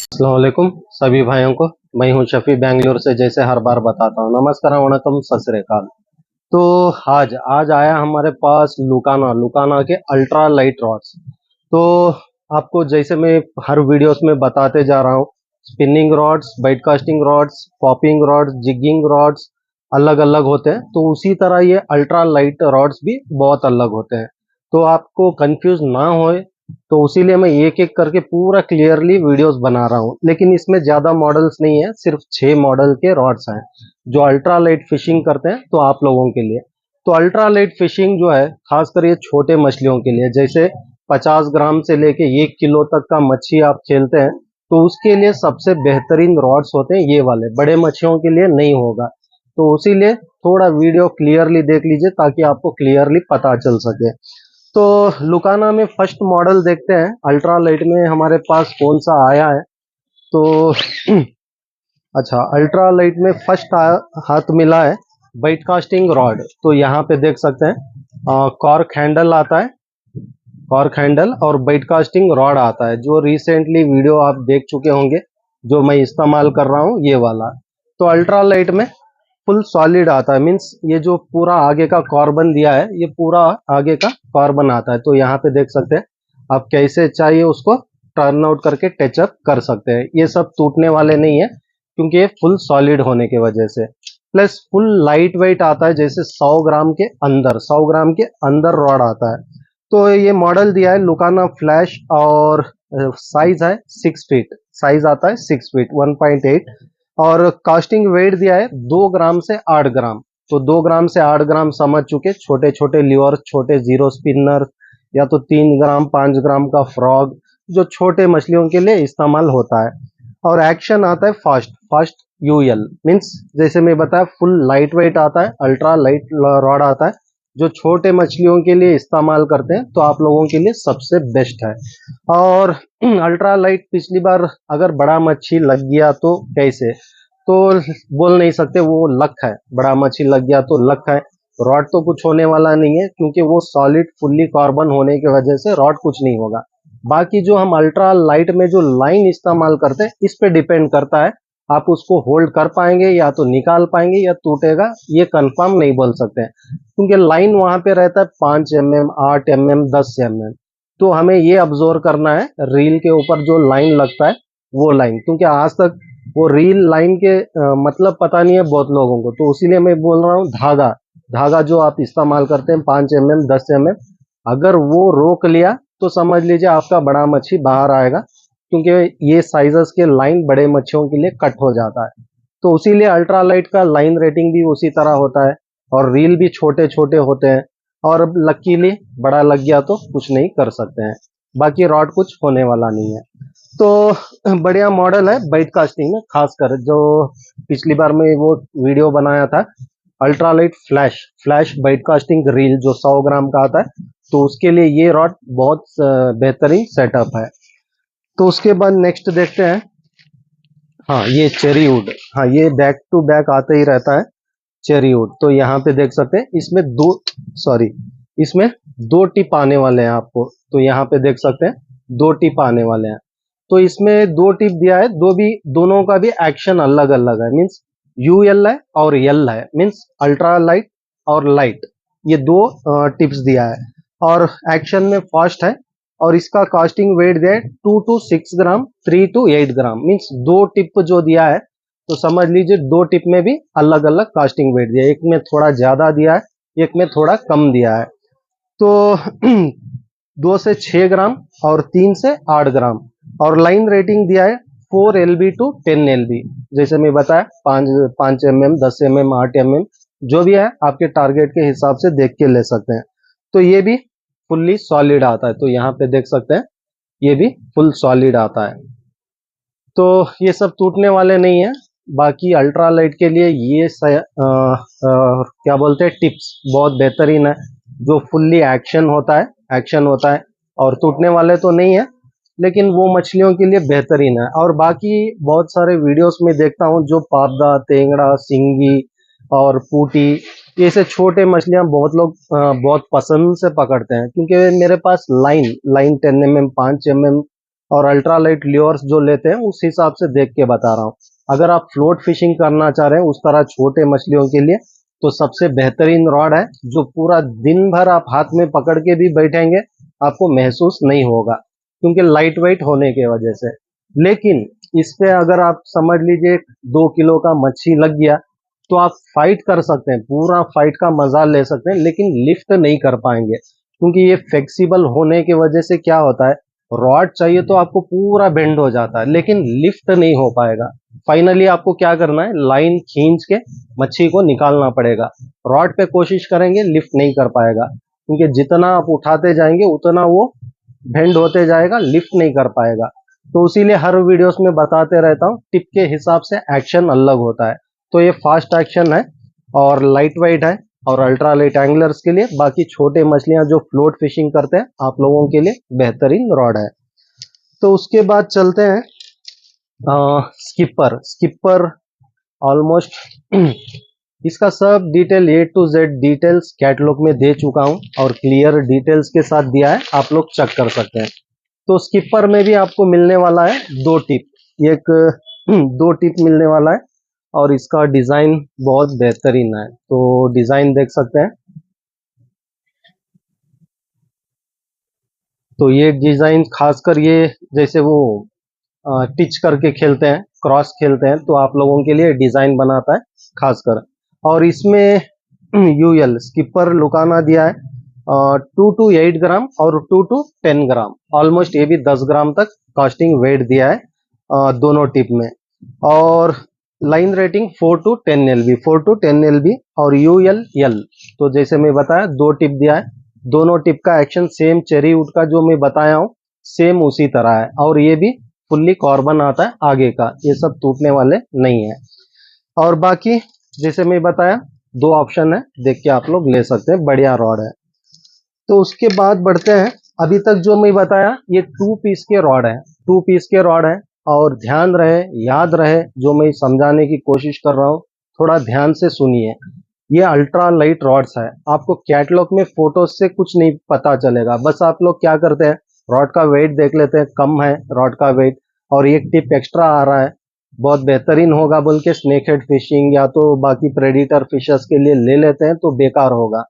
अस्सलाम वालेकुम सभी भाइयों को। मैं हूं शफी बेंगलुरु से, जैसे हर बार बताता हूं। नमस्कार, वणकम, सत श्री अकाल। तो आज आज आया हमारे पास लुकाना के अल्ट्रा लाइट रॉड्स। तो आपको जैसे मैं हर वीडियोस में बताते जा रहा हूं, spinning rods, bait casting rods, popping rods, jigging rods अलग अलग होते हैं। तो उसी तरह ये अल्ट्रा लाइट रॉड्स भी बहुत अलग होते हैं। तो आपको कंफ्यूज ना होए, तो उसीलिए मैं एक एक करके पूरा क्लियरली वीडियोस बना रहा हूँ। लेकिन इसमें ज़्यादा मॉडल्स नहीं है, सिर्फ 6 मॉडल के रॉड्स हैं जो अल्ट्रा लाइट फिशिंग करते हैं। तो आप लोगों के लिए तो अल्ट्रा लाइट फिशिंग जो है, खासकर ये छोटे मछलियों के लिए, जैसे 50 ग्राम से लेके 1 किलो तक का मच्छी आप खेलते हैं, तो उसके लिए सबसे बेहतरीन रॉड्स होते हैं ये वाले। बड़े मच्छियों के लिए नहीं होगा। तो उसीलिए थोड़ा वीडियो क्लियरली देख लीजिए ताकि आपको क्लियरली पता चल सके। तो लुकाना में फर्स्ट मॉडल देखते हैं, अल्ट्रा लाइट में हमारे पास कौन सा आया है। तो अच्छा, अल्ट्रा लाइट में फर्स्ट हाथ मिला है बाइट कास्टिंग रॉड। तो यहाँ पे देख सकते हैं कॉर्क हैंडल आता है, कॉर्क हैंडल और बाइट कास्टिंग रॉड आता है, जो रिसेंटली वीडियो आप देख चुके होंगे, जो मैं इस्तेमाल कर रहा हूँ ये वाला। तो अल्ट्रा लाइट में फुल सॉलिड आता है, मीन्स ये जो पूरा आगे का कार्बन दिया है, ये पूरा आगे का कार्बन आता है। तो यहाँ पे देख सकते हैं आप कैसे चाहिए उसको टर्न आउट करके टचअप कर सकते हैं। ये सब टूटने वाले नहीं है क्योंकि ये फुल सॉलिड होने की वजह से। प्लस फुल लाइट वेट आता है, जैसे 100 ग्राम के अंदर रॉड आता है। तो ये मॉडल दिया है लुकाना फ्लैश, और साइज है 6 फीट, साइज आता है 6 फीट 1.8, और कास्टिंग वेट दिया है 2 ग्राम से 8 ग्राम। तो 2 ग्राम से 8 ग्राम समझ चुके, छोटे छोटे ल्यूअर, छोटे जीरो स्पिनर, या तो 3 ग्राम 5 ग्राम का फ्रॉग, जो छोटे मछलियों के लिए इस्तेमाल होता है। और एक्शन आता है फास्ट यूएल, मीन्स जैसे मैं बताया फुल लाइट वेट आता है, अल्ट्रा लाइट रॉड आता है, जो छोटे मछलियों के लिए इस्तेमाल करते हैं। तो आप लोगों के लिए सबसे बेस्ट है। और अल्ट्रा लाइट पिछली बार अगर बड़ा मच्छी लग गया तो कैसे, तो बोल नहीं सकते, वो लक है। बड़ा मच्छी लग गया तो लक है, रॉड तो कुछ होने वाला नहीं है क्योंकि वो सॉलिड फुल्ली कार्बन होने की वजह से रॉड कुछ नहीं होगा। बाकी जो हम अल्ट्रा लाइट में जो लाइन इस्तेमाल करते हैं, इस पे डिपेंड करता है आप उसको होल्ड कर पाएंगे या तो निकाल पाएंगे या टूटेगा, ये कंफर्म नहीं बोल सकते क्योंकि लाइन वहां पे रहता है 5 mm, 8 mm, 10 mm। तो हमें ये ऑब्जर्व करना है रील के ऊपर जो लाइन लगता है वो लाइन, क्योंकि आज तक वो रील लाइन के मतलब पता नहीं है बहुत लोगों को। तो इसीलिए मैं बोल रहा हूँ धागा धागा जो आप इस्तेमाल करते हैं 5 mm, 10 mm, अगर वो रोक लिया तो समझ लीजिए आपका बड़ा मच्छी बाहर आएगा, क्योंकि ये साइजेस के लाइन बड़े मच्छियों के लिए कट हो जाता है। तो उसीलिए अल्ट्रा लाइट का लाइन रेटिंग भी उसी तरह होता है, और रील भी छोटे छोटे होते हैं। और लकीली बड़ा लग गया तो कुछ नहीं कर सकते हैं, बाकी रॉड कुछ होने वाला नहीं है। तो बढ़िया मॉडल है बाइट कास्टिंग में, खासकर जो पिछली बार में वो वीडियो बनाया था ultra light flash bait casting reel, जो 100 ग्राम का आता है, तो उसके लिए ये रॉड बहुत बेहतरीन सेटअप है। तो उसके बाद नेक्स्ट देखते हैं, हाँ ये चेरी वुड, हाँ ये बैक टू बैक आते ही रहता है चेरी वुड। तो यहाँ पे देख सकते हैं इसमें दो टिप आने वाले हैं आपको। तो यहाँ पे देख सकते हैं 2 टिप आने वाले हैं। तो इसमें 2 टिप दिया है, दोनों का भी एक्शन अलग अलग है, मीन्स यूएल है और एल है, मीन्स अल्ट्रा लाइट और लाइट, ये 2 टिप्स दिया है। और एक्शन में फास्ट है, और इसका कास्टिंग वेट दिया है 2 to 6 gram, 3 to 8 gram, means 2 tip जो दिया है। तो समझ लीजिए 2 टिप में भी अलग अलग कास्टिंग वेट दिया है, एक में थोड़ा ज्यादा दिया है, एक में थोड़ा कम दिया है। तो 2 से 6 ग्राम और 3 से 8 ग्राम। और लाइन रेटिंग दिया है 4 LB to 10 LB, जैसे मैं बताया 5 mm, 10 mm, 8 mm, जो भी है आपके टारगेट के हिसाब से देख के ले सकते हैं। तो ये भी फुल्ली सॉलिड आता है, तो यहाँ पे देख सकते हैं ये भी फुल सॉलिड आता है। तो ये सब टूटने वाले नहीं है। बाकी अल्ट्रा लाइट के लिए ये क्या बोलते हैं टिप्स बहुत बेहतरीन है, जो फुल्ली एक्शन होता है, और टूटने वाले तो नहीं है, लेकिन वो मछलियों के लिए बेहतरीन है। और बाकी बहुत सारे वीडियोस में देखता हूँ जो पाबदा, तेंगड़ा, सिंगी और पूटी, ये से छोटे मछलियां बहुत लोग बहुत पसंद से पकड़ते हैं, क्योंकि मेरे पास लाइन 10 mm 5 mm और अल्ट्रा लाइट ल्योर्स जो लेते हैं उस हिसाब से देख के बता रहा हूँ। अगर आप फ्लोट फिशिंग करना चाह रहे हैं उस तरह छोटे मछलियों के लिए, तो सबसे बेहतरीन रॉड है जो पूरा दिन भर आप हाथ में पकड़ के भी बैठेंगे आपको महसूस नहीं होगा, क्योंकि लाइट वेट होने की वजह से। लेकिन इस पे अगर आप समझ लीजिए 2 किलो का मच्छी लग गया तो आप फाइट कर सकते हैं, पूरा फाइट का मजा ले सकते हैं, लेकिन लिफ्ट नहीं कर पाएंगे, क्योंकि ये फ्लेक्सिबल होने की वजह से क्या होता है, रॉड चाहिए तो आपको पूरा बेंड हो जाता है, लेकिन लिफ्ट नहीं हो पाएगा। फाइनली आपको क्या करना है, लाइन खींच के मच्छी को निकालना पड़ेगा। रॉड पे कोशिश करेंगे लिफ्ट नहीं कर पाएगा, क्योंकि जितना आप उठाते जाएंगे उतना वो बेंड होते जाएगा, लिफ्ट नहीं कर पाएगा। तो इसीलिए हर वीडियोस में बताते रहता हूँ, टिप के हिसाब से एक्शन अलग होता है। तो ये फास्ट एक्शन है और लाइट वेट है और अल्ट्रा लाइट एंगलर्स के लिए। बाकी छोटे मछलियां जो फ्लोट फिशिंग करते हैं आप लोगों के लिए बेहतरीन रॉड है। तो उसके बाद चलते हैं स्किपर। स्किपर ऑलमोस्ट इसका सब detail A to Z details catalogue में दे चुका हूं और क्लियर डिटेल्स के साथ दिया है, आप लोग चेक कर सकते हैं। तो स्किपर में भी आपको मिलने वाला है 2 टिप, एक 2 टिप मिलने वाला है और इसका डिजाइन बहुत बेहतरीन है। तो डिजाइन देख सकते हैं। तो ये डिजाइन खासकर ये जैसे वो टिच करके खेलते हैं, क्रॉस खेलते हैं, तो आप लोगों के लिए डिजाइन बनाता है खासकर। और इसमें यूएल स्किपर लुकाना दिया है 2 to 8 ग्राम और 2 to 10 ग्राम, ऑलमोस्ट ये भी 10 ग्राम तक कास्टिंग वेट दिया है दोनों टिप में। और line rating 4 to 10 LB, 4 to 10 LB और यूएल एल। तो जैसे मैं बताया 2 टिप दिया है, दोनों टिप का एक्शन सेम चेरी वुड का जो मैं बताया हूँ सेम उसी तरह है, और ये भी फुल्ली कार्बन आता है आगे का, ये सब टूटने वाले नहीं है। और बाकी जैसे मैं बताया 2 ऑप्शन है, देख के आप लोग ले सकते हैं, बढ़िया रॉड है। तो उसके बाद बढ़ते हैं, अभी तक जो मैं बताया ये 2 पीस के रॉड है, 2 पीस के रॉड है। और ध्यान रहे, याद रहे, जो मैं समझाने की कोशिश कर रहा हूँ थोड़ा ध्यान से सुनिए। ये अल्ट्रा लाइट रॉड्स है, आपको कैटलॉग में फोटो से कुछ नहीं पता चलेगा। बस आप लोग क्या करते हैं, रॉड का वेट देख लेते हैं, कम है रॉड का वेट और एक टिप एक्स्ट्रा आ रहा है, बहुत बेहतरीन होगा बोल के स्नेक हेड फिशिंग या तो बाकी प्रेडिटर फिशर्स के लिए ले लेते हैं, तो बेकार होगा।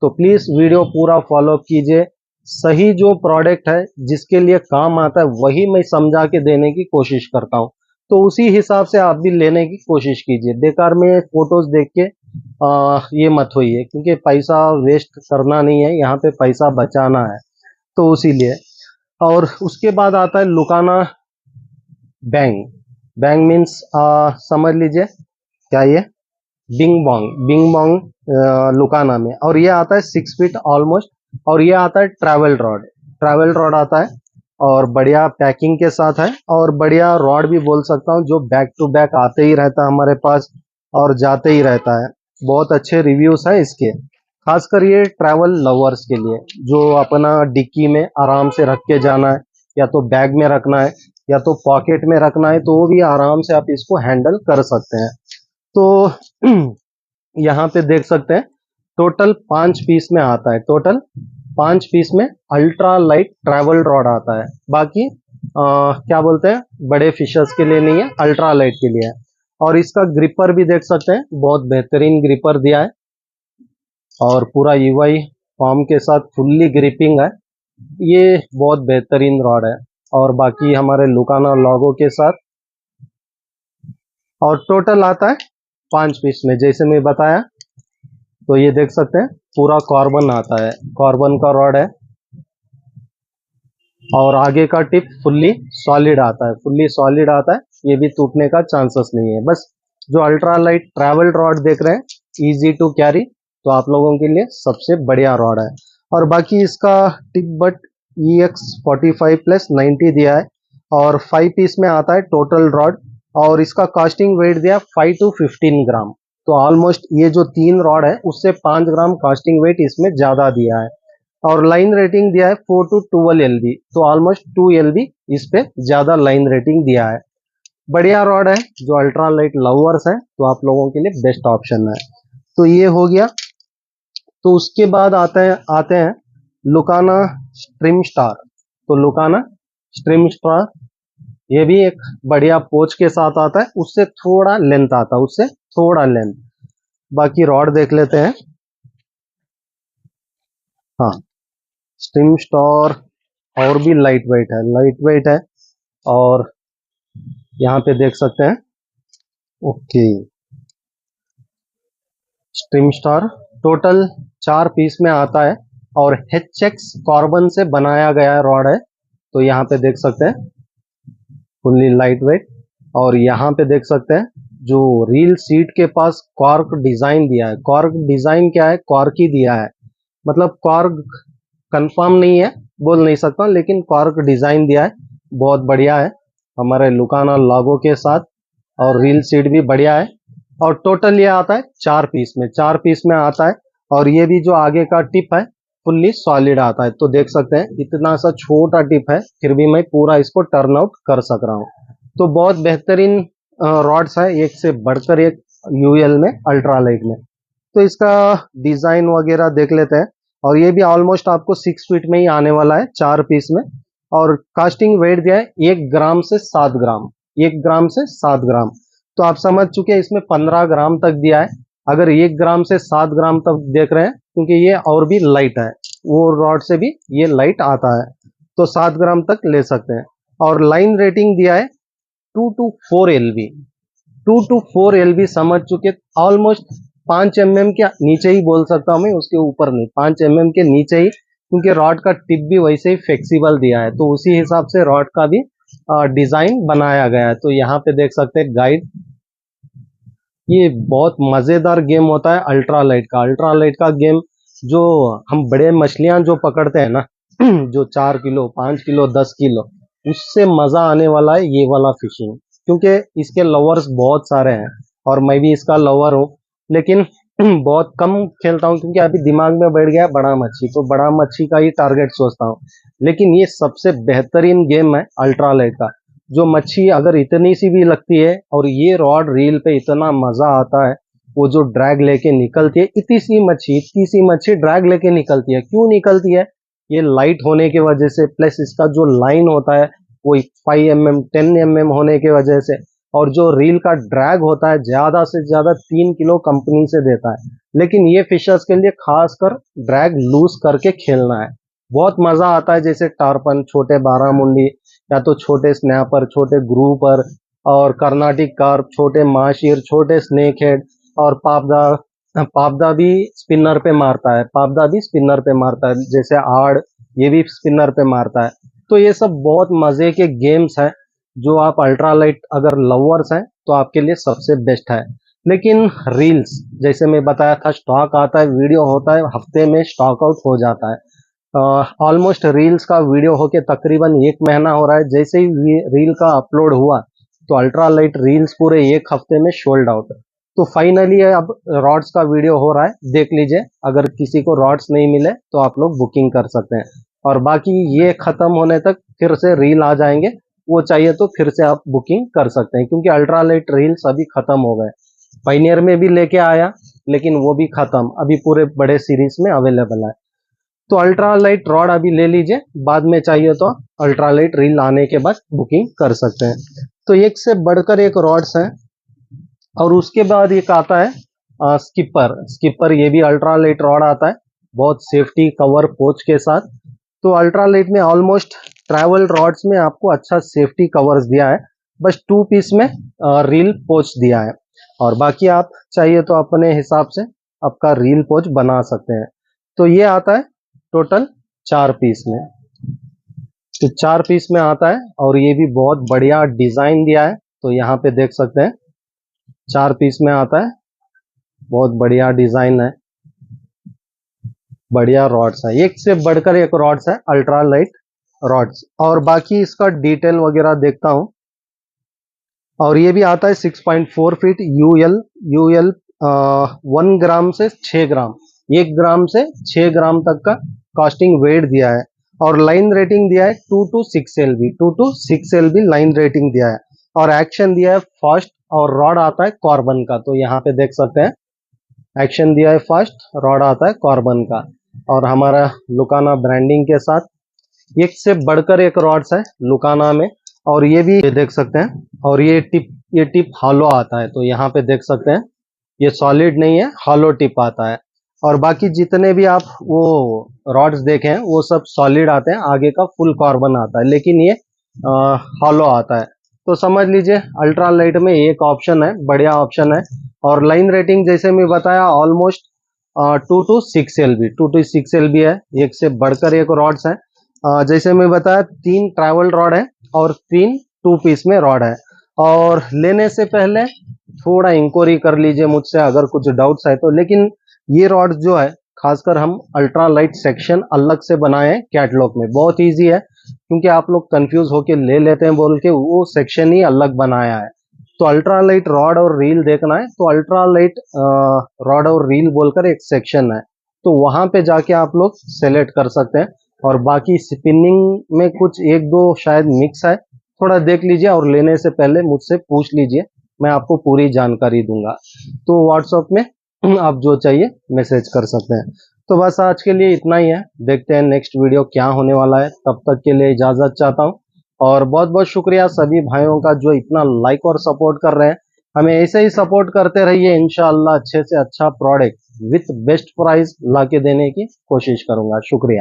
तो प्लीज वीडियो पूरा फॉलो कीजिए, सही जो प्रोडक्ट है जिसके लिए काम आता है वही मैं समझा के देने की कोशिश करता हूँ। तो उसी हिसाब से आप भी लेने की कोशिश कीजिए, बेकार में फोटोज देख के ये मत होइए, क्योंकि पैसा वेस्ट करना नहीं है, यहाँ पे पैसा बचाना है। तो उसीलिए। और उसके बाद आता है लुकाना बैंग। बैंग मीन्स समझ लीजिए क्या ये, बिंग बॉन्ग लुकाना में। और ये आता है 6 फीट ऑलमोस्ट, और ये आता है ट्रैवल रॉड आता है और बढ़िया पैकिंग के साथ है, और बढ़िया रॉड भी बोल सकता हूँ, जो बैक टू बैक आते ही रहता है हमारे पास और जाते ही रहता है। बहुत अच्छे रिव्यूज है इसके, खासकर ये ट्रैवल लवर्स के लिए, जो अपना डिक्की में आराम से रख के जाना है, या तो बैग में रखना है या तो पॉकेट में रखना है, तो वो भी आराम से आप इसको हैंडल कर सकते हैं। तो यहाँ पे देख सकते हैं टोटल 5 पीस में आता है, टोटल 5 पीस में अल्ट्रा लाइट ट्रैवल रॉड आता है। बाकी क्या बोलते हैं, बड़े फिशर्स के लिए नहीं है, अल्ट्रा लाइट के लिए है। और इसका ग्रिपर भी देख सकते हैं, बहुत बेहतरीन ग्रिपर दिया है और पूरा यूआई फॉर्म के साथ फुल्ली ग्रिपिंग है, ये बहुत बेहतरीन रॉड है। और बाकी हमारे लुकाना लोगो के साथ, और टोटल आता है 5 पीस में जैसे मैं बताया। तो ये देख सकते हैं पूरा कार्बन आता है, कार्बन का रॉड है और आगे का टिप फुल्ली सॉलिड आता है, फुल्ली सॉलिड आता है, ये भी टूटने का चांसेस नहीं है। बस जो अल्ट्रा लाइट ट्रैवल रॉड देख रहे हैं इजी टू कैरी, तो आप लोगों के लिए सबसे बढ़िया रॉड है। और बाकी इसका टिप बट EX45+90 दिया है और 5 पीस में आता है टोटल रॉड, और इसका कास्टिंग वेट दिया 5 to 15 ग्राम। तो ऑलमोस्ट ये जो 3 रॉड है उससे 5 ग्राम कास्टिंग वेट इसमें ज्यादा दिया है। और लाइन रेटिंग दिया है 4 to 12 LB, तो ऑलमोस्ट 2 LB इस पे ज्यादा लाइन रेटिंग दिया है। बढ़िया रॉड है, जो अल्ट्रा लाइट लवर्स है तो आप लोगों के लिए बेस्ट ऑप्शन है। तो ये हो गया तो उसके बाद आते हैं लुकाना स्ट्रीम स्टार। तो लुकाना स्ट्रीम स्टार ये भी एक बढ़िया पोच के साथ आता है, उससे थोड़ा लेंथ आता है, उससे थोड़ा लेंथ। बाकी रॉड देख लेते हैं। हाँ, स्ट्रीम स्टार और भी लाइट वेट है, लाइट वेट है। और यहाँ पे देख सकते हैं। Okay, stream star total 4 piece में आता है और HX कार्बन से बनाया गया रॉड है। तो यहाँ पे देख सकते हैं फुल्ली लाइट वेट। और यहाँ पे देख सकते हैं जो रील सीट के पास कॉर्क डिजाइन दिया है। कॉर्क डिजाइन क्या है? कॉर्क ही दिया है, मतलब कॉर्क कंफर्म नहीं है, बोल नहीं सकता, लेकिन कॉर्क डिजाइन दिया है, बहुत बढ़िया है हमारे लुकाना लोगो के साथ। और रील सीट भी बढ़िया है। और टोटल ये आता है 4 पीस में, 4 पीस में आता है। और ये भी जो आगे का टिप है फुल्ली सॉलिड आता है। तो देख सकते हैं इतना सा छोटा टिप है, फिर भी मैं पूरा इसको टर्न आउट कर सक रहा हूँ। तो बहुत बेहतरीन रॉड्स है, एक से बढ़कर एक यूएल में, अल्ट्रालाइट में। तो इसका डिजाइन वगैरह देख लेते हैं। और ये भी ऑलमोस्ट आपको 6 फीट में ही आने वाला है 4 पीस में। और कास्टिंग वेट दिया है 1 ग्राम से 7 ग्राम, 1 ग्राम से 7 ग्राम। तो आप समझ चुके हैं इसमें 15 ग्राम तक दिया है। अगर 1 ग्राम से 7 ग्राम तक देख रहे हैं, क्योंकि ये और भी लाइट है, वो रॉड से भी ये लाइट आता है, तो 7 ग्राम तक ले सकते हैं। और लाइन रेटिंग दिया है 2 to 4 LB, 2 to 4 LB समझ चुके। ऑलमोस्ट 5 mm के नीचे ही बोल सकता हूँ मैं, उसके ऊपर नहीं, 5 mm के नीचे ही, क्योंकि रॉड का टिप भी वैसे ही फ्लेक्सिबल दिया है, तो उसी हिसाब से रॉड का भी डिजाइन बनाया गया है। तो यहाँ पे देख सकते हैं गाइड। ये बहुत मजेदार गेम होता है अल्ट्रालाइट का। अल्ट्रालाइट का गेम जो हम बड़े मछलियां जो पकड़ते हैं ना जो 4 किलो 5 किलो 10 किलो, उससे मजा आने वाला है ये वाला फिशिंग, क्योंकि इसके लवर्स बहुत सारे हैं और मैं भी इसका लवर हूँ। लेकिन बहुत कम खेलता हूँ, क्योंकि अभी दिमाग में बैठ गया बड़ा मच्छी, तो बड़ा मच्छी का ही टारगेट सोचता हूँ। लेकिन ये सबसे बेहतरीन गेम है अल्ट्रालाइट का। जो मच्छी अगर इतनी सी भी लगती है और ये रॉड रील पे इतना मजा आता है, वो जो ड्रैग लेके निकलती है, इतनी सी मच्छी ड्रैग लेके निकलती है। क्यों निकलती है? ये लाइट होने की वजह से, प्लस इसका जो लाइन होता है वो 5 mm 10 mm होने की वजह से। और जो रील का ड्रैग होता है ज्यादा से ज्यादा 3 किलो कंपनी से देता है। लेकिन ये फिशर्स के लिए खासकर ड्रैग लूज करके खेलना है, बहुत मजा आता है। जैसे टारपन, छोटे बारामुंडी, या तो छोटे स्नैपर, छोटे ग्रुपर, और कर्नाटिक कार्प, छोटे माशीर, छोटे स्नेक हेड, और पापदा। पापदा भी स्पिनर पे मारता है, पापदा भी स्पिनर पे मारता है, जैसे आड़, ये भी स्पिनर पे मारता है। तो ये सब बहुत मजे के गेम्स हैं, जो आप अल्ट्रालाइट अगर लवर्स हैं तो आपके लिए सबसे बेस्ट है। लेकिन रील्स, जैसे मैं बताया था, स्टॉक आता है, वीडियो होता है, हफ्ते में स्टॉक आउट हो जाता है। ऑलमोस्ट रील्स का वीडियो होके तकरीबन 1 महीना हो रहा है। जैसे ही रील का अपलोड हुआ तो अल्ट्रालाइट रील्स पूरे 1 हफ्ते में सोल्ड आउट। तो फाइनली अब रॉड्स का वीडियो हो रहा है, देख लीजिए। अगर किसी को रॉड्स नहीं मिले तो आप लोग बुकिंग कर सकते हैं। और बाकी ये खत्म होने तक फिर से रील आ जाएंगे, वो चाहिए तो फिर से आप बुकिंग कर सकते हैं, क्योंकि अल्ट्रालाइट रील्स अभी खत्म हो गए। पायनियर में भी लेके आया, लेकिन वो भी खत्म, अभी पूरे बड़े सीरीज में अवेलेबल है। तो अल्ट्रालाइट रॉड अभी ले लीजिए, बाद में चाहिए तो अल्ट्रालाइट रील आने के बाद बुकिंग कर सकते हैं। तो एक से बढ़कर एक रॉड्स हैं। और उसके बाद एक आता है स्किपर। स्किपर ये भी अल्ट्रालाइट रॉड आता है, बहुत सेफ्टी कवर पोच के साथ। तो अल्ट्रालाइट में ऑलमोस्ट ट्रैवल रॉड्स में आपको अच्छा सेफ्टी कवर्स दिया है, बस 2 पीस में रील पोच दिया है। और बाकी आप चाहिए तो अपने हिसाब से आपका रील पोच बना सकते हैं। तो ये आता है टोटल 4 पीस में। तो 4 पीस में आता है और ये भी बहुत बढ़िया डिजाइन दिया है। तो यहाँ पे देख सकते हैं 4 पीस में आता है, बहुत बढ़िया डिजाइन है, बढ़िया रॉड्स है, एक से बढ़कर एक रॉड्स है अल्ट्रालाइट रॉड्स। और बाकी इसका डिटेल वगैरह देखता हूं। और ये भी आता है 6.4 फीट यूएल। यूएल 1 ग्राम से 6 ग्राम, 1 ग्राम से 6 ग्राम तक का कास्टिंग वेट दिया है। और लाइन रेटिंग दिया है 2 to 6 LB, 2 to 6 LB line rating दिया है। और एक्शन दिया है फास्ट। और रॉड आता है कार्बन का, तो यहाँ पे देख सकते हैं एक्शन दिया है फास्ट, रॉड आता है कार्बन का, और हमारा लुकाना ब्रांडिंग के साथ एक से बढ़कर एक रॉड्स है लुकाना में। और ये भी देख सकते हैं, और ये टिप हॉलो आता है, तो यहाँ पे देख सकते हैं ये सॉलिड नहीं है, हॉलो टिप आता है। और बाकी जितने भी आप वो रॉड्स देखे हैं वो सब सॉलिड आते हैं, आगे का फुल कार्बन आता है, लेकिन ये हॉलो आता है। तो समझ लीजिए अल्ट्रा लाइट में एक ऑप्शन है, बढ़िया ऑप्शन है। और लाइन रेटिंग जैसे मैं बताया almost 2 to 6 LB, 2 to 6 LB है, एक से बढ़कर एक रॉड्स है। जैसे मैं बताया 3 ट्रैवल रॉड है और 3 2 पीस में रॉड है। और लेने से पहले थोड़ा इंक्वायरी कर लीजिए मुझसे अगर कुछ डाउट्स है तो। लेकिन ये रॉड जो है खासकर हम अल्ट्रा लाइट सेक्शन अलग से बनाए हैं कैटलॉग में, बहुत इजी है, क्योंकि आप लोग कंफ्यूज होके ले लेते हैं बोल के वो सेक्शन ही अलग बनाया है। तो अल्ट्रा लाइट रॉड और रील देखना है तो अल्ट्रा लाइट रॉड और रील बोलकर एक सेक्शन है, तो वहां पे जाके आप लोग सेलेक्ट कर सकते हैं। और बाकी स्पिनिंग में कुछ एक दो शायद मिक्स है, थोड़ा देख लीजिए और लेने से पहले मुझसे पूछ लीजिए, मैं आपको पूरी जानकारी दूंगा। तो व्हाट्सएप में आप जो चाहिए मैसेज कर सकते हैं। तो बस आज के लिए इतना ही है, देखते हैं नेक्स्ट वीडियो क्या होने वाला है, तब तक के लिए इजाजत चाहता हूँ। और बहुत बहुत शुक्रिया सभी भाइयों का जो इतना लाइक और सपोर्ट कर रहे हैं, हमें ऐसे ही सपोर्ट करते रहिए, इंशाल्लाह अच्छे से अच्छा प्रोडक्ट विथ बेस्ट प्राइस ला के देने की कोशिश करूंगा। शुक्रिया।